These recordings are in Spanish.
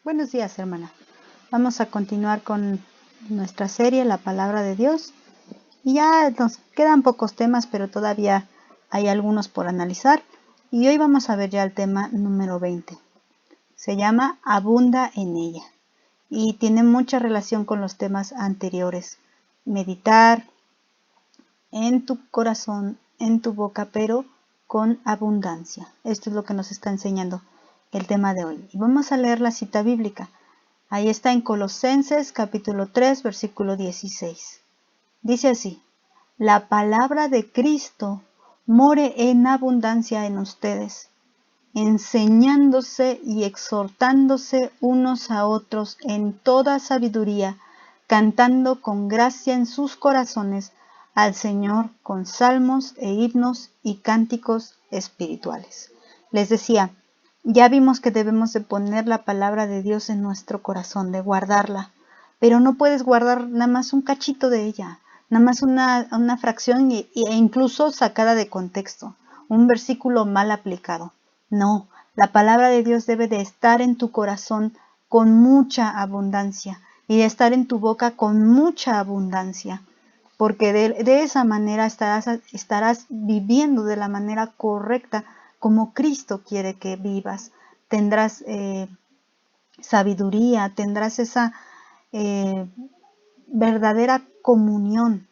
Buenos días, hermana. Vamos a continuar con nuestra serie, La Palabra de Dios. Y ya nos quedan pocos temas, pero todavía hay algunos por analizar. Y hoy vamos a ver ya el tema número 20. Se llama Abunda en ella. Y tiene mucha relación con los temas anteriores. Meditar en tu corazón, en tu boca, pero con abundancia. Esto es lo que nos está enseñando el tema de hoy. Y vamos a leer la cita bíblica. Ahí está en Colosenses capítulo 3, versículo 16. Dice así: la palabra de Cristo more en abundancia en ustedes, enseñándose y exhortándose unos a otros en toda sabiduría, cantando con gracia en sus corazones al Señor con salmos e himnos y cánticos espirituales. Les decía, ya vimos que debemos de poner la palabra de Dios en nuestro corazón, de guardarla, pero no puedes guardar nada más un cachito de ella, nada más una fracción e incluso sacada de contexto, un versículo mal aplicado. No, la palabra de Dios debe de estar en tu corazón con mucha abundancia y de estar en tu boca con mucha abundancia, porque de esa manera estarás viviendo de la manera correcta como Cristo quiere que vivas. Tendrás sabiduría, tendrás esa verdadera comunión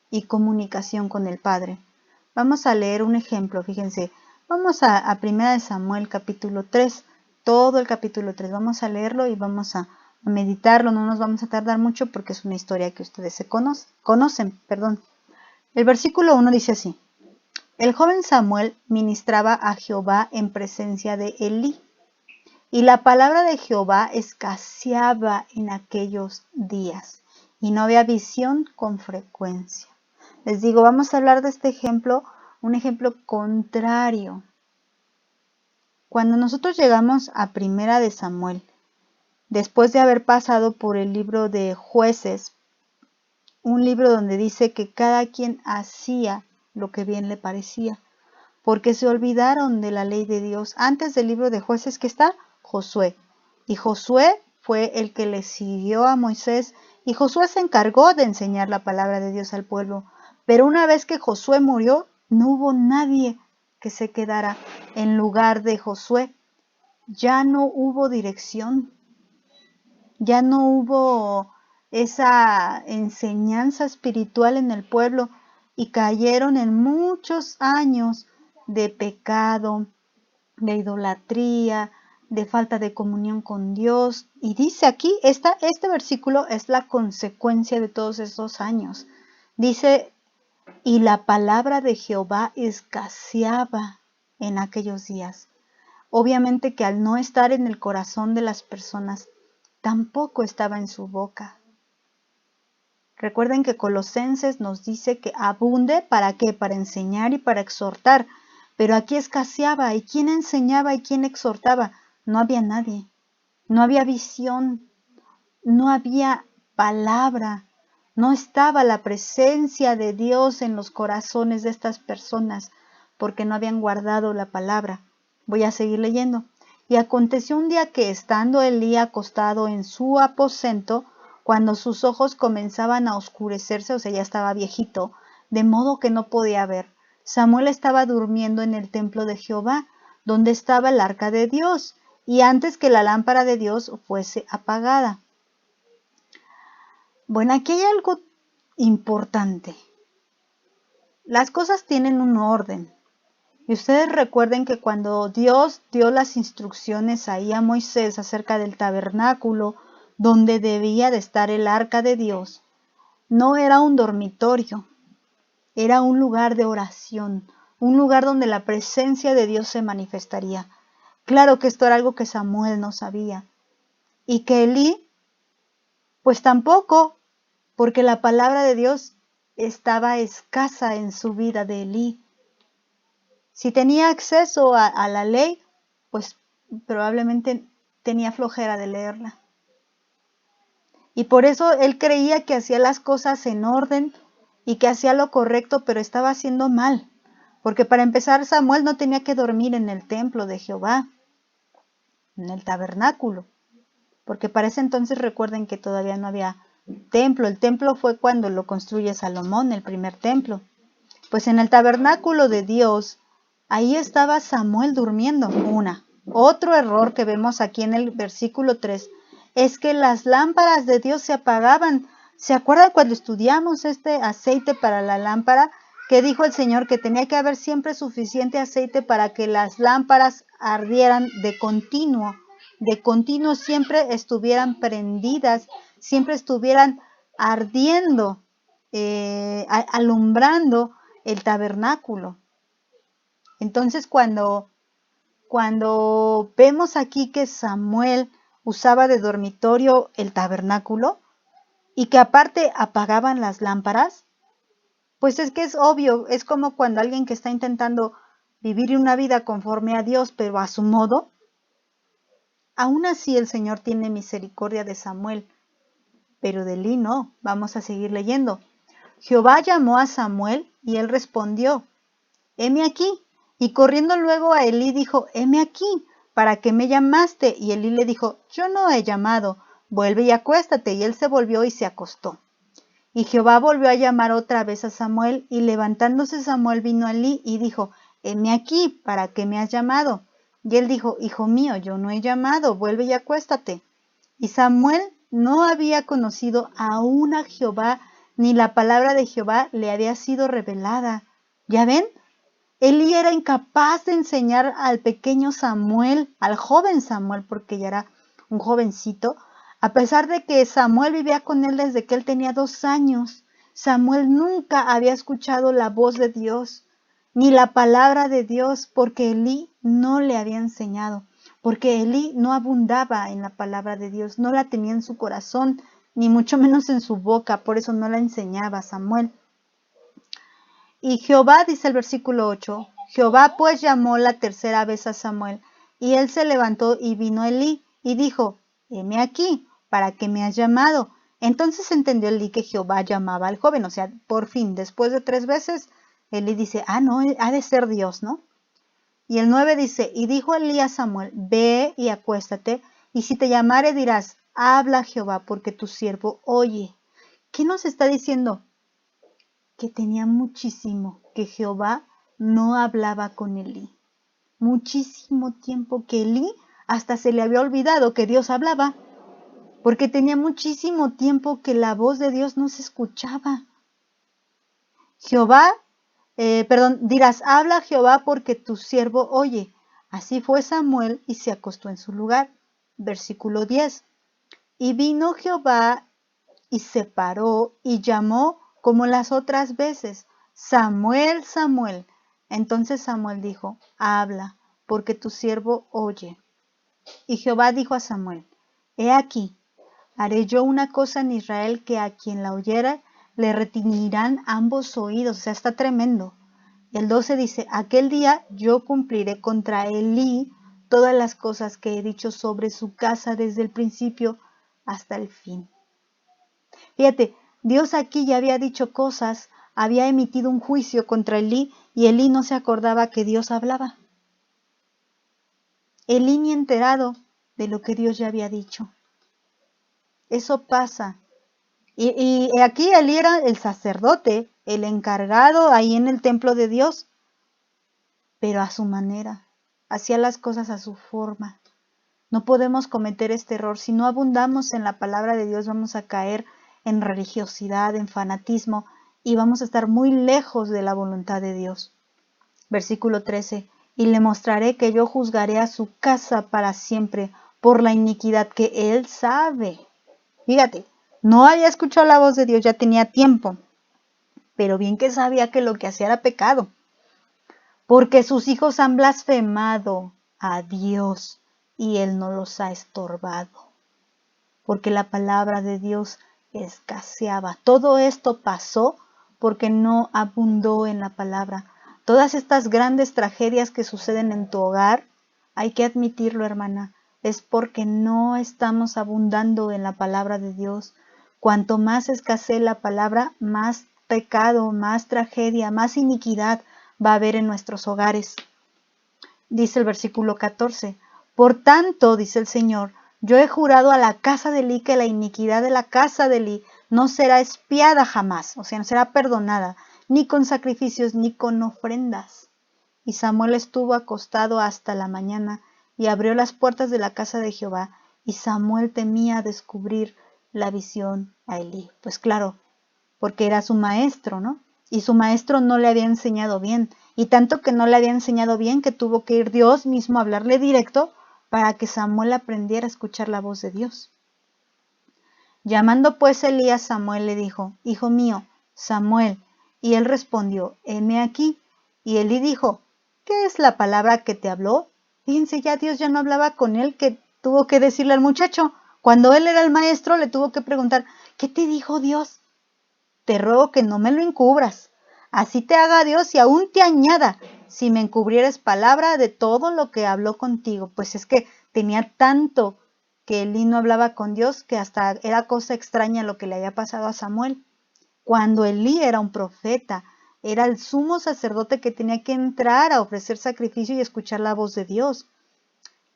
y comunicación con el Padre. Vamos a leer un ejemplo, fíjense. Vamos a 1 Samuel capítulo 3, todo el capítulo 3. Vamos a leerlo y vamos a meditarlo. No nos vamos a tardar mucho porque es una historia que ustedes conocen. El versículo 1 dice así: el joven Samuel ministraba a Jehová en presencia de Elí, y la palabra de Jehová escaseaba en aquellos días, y no había visión con frecuencia. Les digo, vamos a hablar de este ejemplo, un ejemplo contrario. Cuando nosotros llegamos a 1 Samuel, después de haber pasado por el libro de Jueces, un libro donde dice que cada quien hacía lo que bien le parecía, porque se olvidaron de la ley de Dios. Antes del libro de Jueces, que está Josué, y Josué fue el que le siguió a Moisés, y Josué se encargó de enseñar la palabra de Dios al pueblo. Pero una vez que Josué murió, no hubo nadie que se quedara en lugar de Josué. Ya no hubo dirección, ya no hubo esa enseñanza espiritual en el pueblo, y cayeron en muchos años de pecado, de idolatría, de falta de comunión con Dios. Y dice aquí, este versículo es la consecuencia de todos esos años. Dice, y la palabra de Jehová escaseaba en aquellos días. Obviamente que al no estar en el corazón de las personas, tampoco estaba en su boca. Recuerden que Colosenses nos dice que abunde, ¿para qué? Para enseñar y para exhortar. Pero aquí escaseaba. ¿Y quién enseñaba y quién exhortaba? No había nadie. No había visión. No había palabra. No estaba la presencia de Dios en los corazones de estas personas, porque no habían guardado la palabra. Voy a seguir leyendo. Y aconteció un día que, estando Elí acostado en su aposento, cuando sus ojos comenzaban a oscurecerse, o sea, ya estaba viejito, de modo que no podía ver, Samuel estaba durmiendo en el templo de Jehová, donde estaba el arca de Dios, y antes que la lámpara de Dios fuese apagada. Bueno, aquí hay algo importante. Las cosas tienen un orden. Y ustedes recuerden que cuando Dios dio las instrucciones ahí a Moisés acerca del tabernáculo, donde debía de estar el arca de Dios, no era un dormitorio, era un lugar de oración, un lugar donde la presencia de Dios se manifestaría. Claro que esto era algo que Samuel no sabía, y que Elí, pues tampoco, porque la palabra de Dios estaba escasa en su vida de Elí. Si tenía acceso a la ley, pues probablemente tenía flojera de leerla. Y por eso él creía que hacía las cosas en orden y que hacía lo correcto, pero estaba haciendo mal. Porque para empezar, Samuel no tenía que dormir en el templo de Jehová, en el tabernáculo. porque para ese entonces recuerden que todavía no había templo. El templo fue cuando lo construye Salomón, el primer templo. Pues en el tabernáculo de Dios, ahí estaba Samuel durmiendo. Otro error que vemos aquí en el versículo 3 es que las lámparas de Dios se apagaban. ¿Se acuerdan cuando estudiamos este aceite para la lámpara? Que dijo el Señor que tenía que haber siempre suficiente aceite para que las lámparas ardieran de continuo siempre estuvieran prendidas, siempre estuvieran ardiendo, alumbrando el tabernáculo. Entonces cuando vemos aquí que Samuel usaba de dormitorio el tabernáculo y que aparte apagaban las lámparas, pues es que es obvio, es como cuando alguien que está intentando vivir una vida conforme a Dios, pero a su modo. Aún así el Señor tiene misericordia de Samuel, pero de Elí no. Vamos a seguir leyendo. Jehová llamó a Samuel y él respondió, heme aquí. Y corriendo luego a Elí dijo, heme aquí, ¿para qué me llamaste? Y Elí le dijo, yo no he llamado, vuelve y acuéstate. Y él se volvió y se acostó. Y Jehová volvió a llamar otra vez a Samuel, y levantándose Samuel vino a Elí y dijo, heme aquí, ¿para qué me has llamado? Y él dijo, hijo mío, yo no he llamado, vuelve y acuéstate. Y Samuel no había conocido aún a Jehová, ni la palabra de Jehová le había sido revelada. ¿Ya ven? Elí era incapaz de enseñar al pequeño Samuel, al joven Samuel, porque ya era un jovencito, a pesar de que Samuel vivía con él desde que él tenía 2 años. Samuel nunca había escuchado la voz de Dios, ni la palabra de Dios, porque Elí no le había enseñado, porque Elí no abundaba en la palabra de Dios, no la tenía en su corazón, ni mucho menos en su boca, por eso no la enseñaba a Samuel. Y Jehová, dice el versículo 8, Jehová pues llamó la tercera vez a Samuel, y él se levantó y vino a Elí, y dijo, heme aquí, ¿para qué me has llamado? Entonces entendió Elí que Jehová llamaba al joven, o sea, por fin, después de 3 veces, Elí dice, no, ha de ser Dios, ¿no? Y el 9 dice, y dijo Elí a Samuel, ve y acuéstate, y si te llamare dirás, habla Jehová, porque tu siervo oye. ¿Qué nos está diciendo? Que tenía muchísimo que Jehová no hablaba con Elí. Muchísimo tiempo que Elí hasta se le había olvidado que Dios hablaba, porque tenía muchísimo tiempo que la voz de Dios no se escuchaba. Dirás, habla Jehová porque tu siervo oye. Así fue Samuel y se acostó en su lugar. Versículo 10. Y vino Jehová y se paró y llamó como las otras veces, Samuel, Samuel. Entonces Samuel dijo, habla, porque tu siervo oye. Y Jehová dijo a Samuel, he aquí, haré yo una cosa en Israel que a quien la oyera le retiñirán ambos oídos. O sea, está tremendo. El 12 dice, aquel día yo cumpliré contra Elí todas las cosas que he dicho sobre su casa desde el principio hasta el fin. Fíjate, Dios aquí ya había dicho cosas, había emitido un juicio contra Elí y Elí no se acordaba que Dios hablaba. Elí ni enterado de lo que Dios ya había dicho. Eso pasa. Y aquí Elí era el sacerdote, el encargado ahí en el templo de Dios, pero a su manera, hacía las cosas a su forma. No podemos cometer este error. Si no abundamos en la palabra de Dios, vamos a caer en religiosidad, en fanatismo, y vamos a estar muy lejos de la voluntad de Dios. Versículo 13. Y le mostraré que yo juzgaré a su casa para siempre por la iniquidad que él sabe. Fíjate, no había escuchado la voz de Dios, ya tenía tiempo, pero bien que sabía que lo que hacía era pecado, porque sus hijos han blasfemado a Dios y él no los ha estorbado, porque la palabra de Dios escaseaba. Todo esto pasó porque no abundó en la palabra. Todas estas grandes tragedias que suceden en tu hogar, hay que admitirlo, hermana, es porque no estamos abundando en la palabra de Dios. Cuanto más escasee la palabra, más pecado, más tragedia, más iniquidad va a haber en nuestros hogares. Dice el versículo 14, por tanto, dice el Señor, Yo he jurado a la casa de Elí que la iniquidad de la casa de Elí no será expiada jamás, o sea, no será perdonada, ni con sacrificios, ni con ofrendas. Y Samuel estuvo acostado hasta la mañana, y abrió las puertas de la casa de Jehová, y Samuel temía descubrir la visión a Elí. Pues claro, porque era su maestro, ¿no? Y su maestro no le había enseñado bien, y tanto que no le había enseñado bien que tuvo que ir Dios mismo a hablarle directo para que Samuel aprendiera a escuchar la voz de Dios. Llamando pues Elí a Samuel le dijo, Hijo mío, Samuel. Y él respondió, heme aquí. Y Elí dijo, ¿qué es la palabra que te habló? Fíjense, ya Dios ya no hablaba con él, que tuvo que decirle al muchacho. Cuando él era el maestro, le tuvo que preguntar, ¿qué te dijo Dios? Te ruego que no me lo encubras. Así te haga Dios y aún te añada, si me encubrieres palabra de todo lo que habló contigo. Pues es que tenía tanto que Elí no hablaba con Dios que hasta era cosa extraña lo que le había pasado a Samuel. Cuando Elí era un profeta, era el sumo sacerdote que tenía que entrar a ofrecer sacrificio y escuchar la voz de Dios.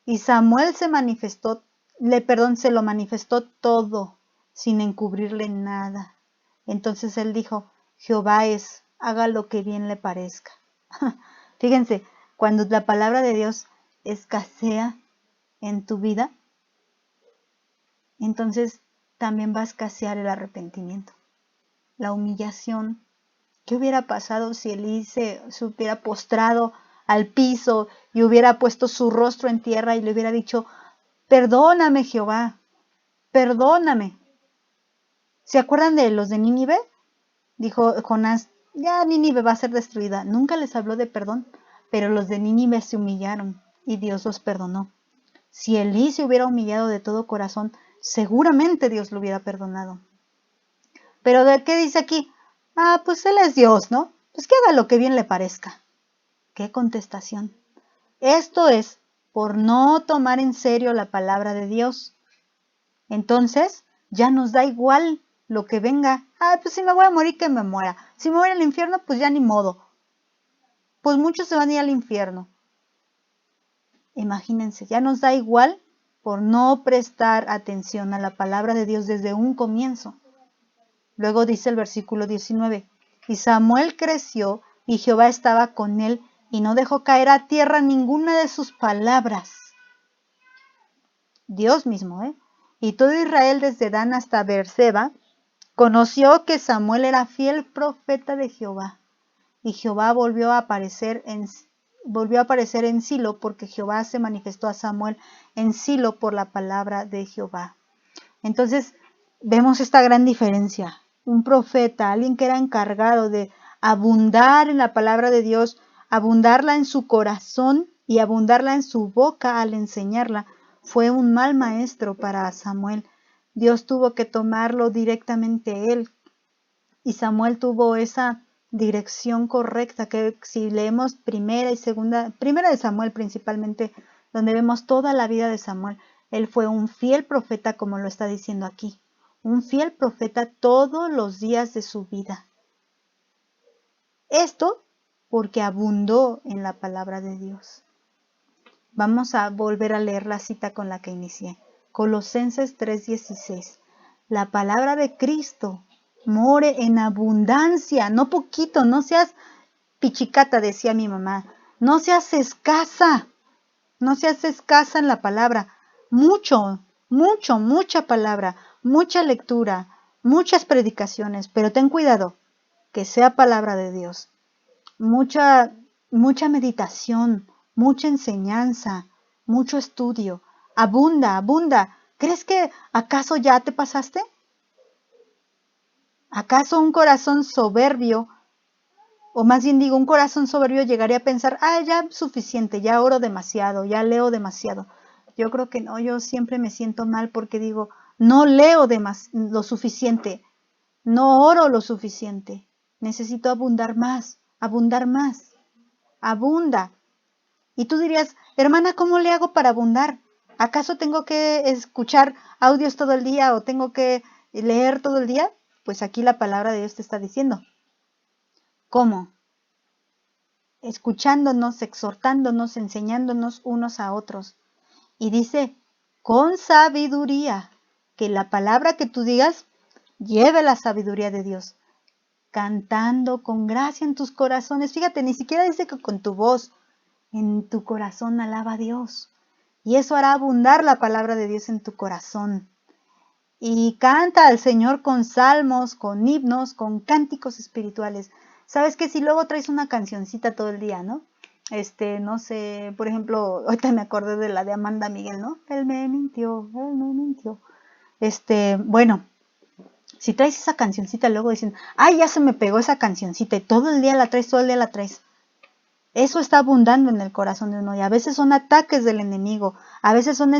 Y Samuel se lo manifestó todo, sin encubrirle nada. Entonces él dijo, Jehová es, haga lo que bien le parezca. Fíjense, cuando la palabra de Dios escasea en tu vida, entonces también va a escasear el arrepentimiento, la humillación. ¿Qué hubiera pasado si Elí se hubiera postrado al piso y hubiera puesto su rostro en tierra y le hubiera dicho, perdóname Jehová, perdóname? ¿Se acuerdan de los de Nínive? Dijo Jonás, ya Nínive va a ser destruida. Nunca les habló de perdón, pero los de Nínive se humillaron y Dios los perdonó. Si Elí se hubiera humillado de todo corazón, seguramente Dios lo hubiera perdonado. Pero ¿de qué dice aquí? Ah, pues Él es Dios, ¿no? Pues que haga lo que bien le parezca. ¡Qué contestación! Esto es por no tomar en serio la palabra de Dios. Entonces, ya nos da igual lo que venga. Ah, pues si me voy a morir, que me muera. Si me voy al infierno, pues ya ni modo. Pues muchos se van a ir al infierno. Imagínense, ya nos da igual por no prestar atención a la palabra de Dios desde un comienzo. Luego dice el versículo 19, y Samuel creció y Jehová estaba con él y no dejó caer a tierra ninguna de sus palabras. Dios mismo, ¿eh? Y todo Israel desde Dan hasta Beerseba conoció que Samuel era fiel profeta de Jehová. Y Jehová volvió a aparecer en Silo, porque Jehová se manifestó a Samuel en Silo por la palabra de Jehová. Entonces vemos esta gran diferencia. Un profeta, alguien que era encargado de abundar en la palabra de Dios, abundarla en su corazón y abundarla en su boca al enseñarla, fue un mal maestro para Samuel. Dios tuvo que tomarlo directamente él. Y Samuel tuvo esa dirección correcta, que si leemos primera de Samuel principalmente, donde vemos toda la vida de Samuel, él fue un fiel profeta, como lo está diciendo aquí, un fiel profeta todos los días de su vida. Esto porque abundó en la palabra de Dios. Vamos a volver a leer la cita con la que inicié. Colosenses 3:16. La palabra de Cristo more en abundancia, no poquito, no seas pichicata, decía mi mamá. No seas escasa en la palabra. Mucha palabra, mucha lectura, muchas predicaciones, pero ten cuidado, que sea palabra de Dios. Mucha meditación, mucha enseñanza, mucho estudio. Abunda. ¿Crees que acaso ya te pasaste? ¿Acaso un corazón soberbio, o más bien digo, un corazón soberbio llegaría a pensar, ya suficiente, ya oro demasiado, ya leo demasiado? Yo creo que no, yo siempre me siento mal porque digo, no leo lo suficiente, no oro lo suficiente, necesito abundar más. Abunda. Y tú dirías, hermana, ¿cómo le hago para abundar? ¿Acaso tengo que escuchar audios todo el día o tengo que leer todo el día? Pues aquí la palabra de Dios te está diciendo. ¿Cómo? Escuchándonos, exhortándonos, enseñándonos unos a otros. Y dice con sabiduría. Que la palabra que tú digas lleve la sabiduría de Dios. Cantando con gracia en tus corazones. Fíjate, ni siquiera dice que con tu voz. En tu corazón alaba a Dios. Y eso hará abundar la palabra de Dios en tu corazón. Y canta al Señor con salmos, con himnos, con cánticos espirituales. Sabes que si luego traes una cancioncita todo el día, ¿no? No sé, por ejemplo, ahorita me acordé de la de Amanda Miguel, ¿no? Él me mintió, él me mintió. Bueno, si traes esa cancioncita, luego dicen, ay, ya se me pegó esa cancioncita, y todo el día la traes, todo el día la traes. Eso está abundando en el corazón de uno, y a veces son ataques del enemigo, a veces son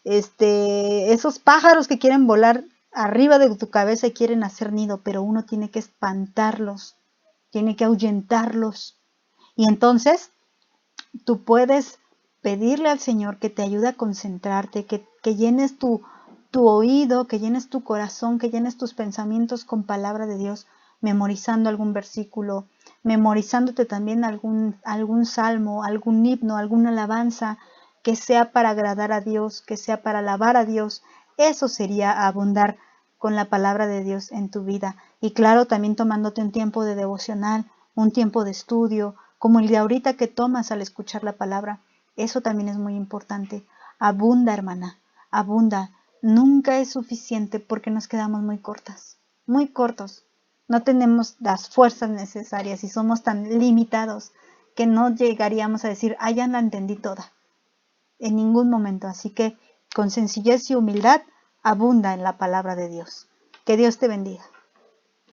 esos pájaros que quieren volar arriba de tu cabeza y quieren hacer nido, pero uno tiene que espantarlos, tiene que ahuyentarlos. Y entonces tú puedes pedirle al Señor que te ayude a concentrarte, que llenes tu oído, que llenes tu corazón, que llenes tus pensamientos con palabra de Dios, memorizando algún versículo, memorizándote también algún salmo, algún himno, alguna alabanza, que sea para agradar a Dios, que sea para alabar a Dios. Eso sería abundar con la palabra de Dios en tu vida. Y claro, también tomándote un tiempo de devocional, un tiempo de estudio, como el de ahorita que tomas al escuchar la palabra. Eso también es muy importante. Abunda, hermana, abunda. Nunca es suficiente porque nos quedamos muy cortas, muy cortos. No tenemos las fuerzas necesarias y somos tan limitados que no llegaríamos a decir, ah, ya la entendí toda. En ningún momento. Así que con sencillez y humildad abunda en la palabra de Dios. Que Dios te bendiga.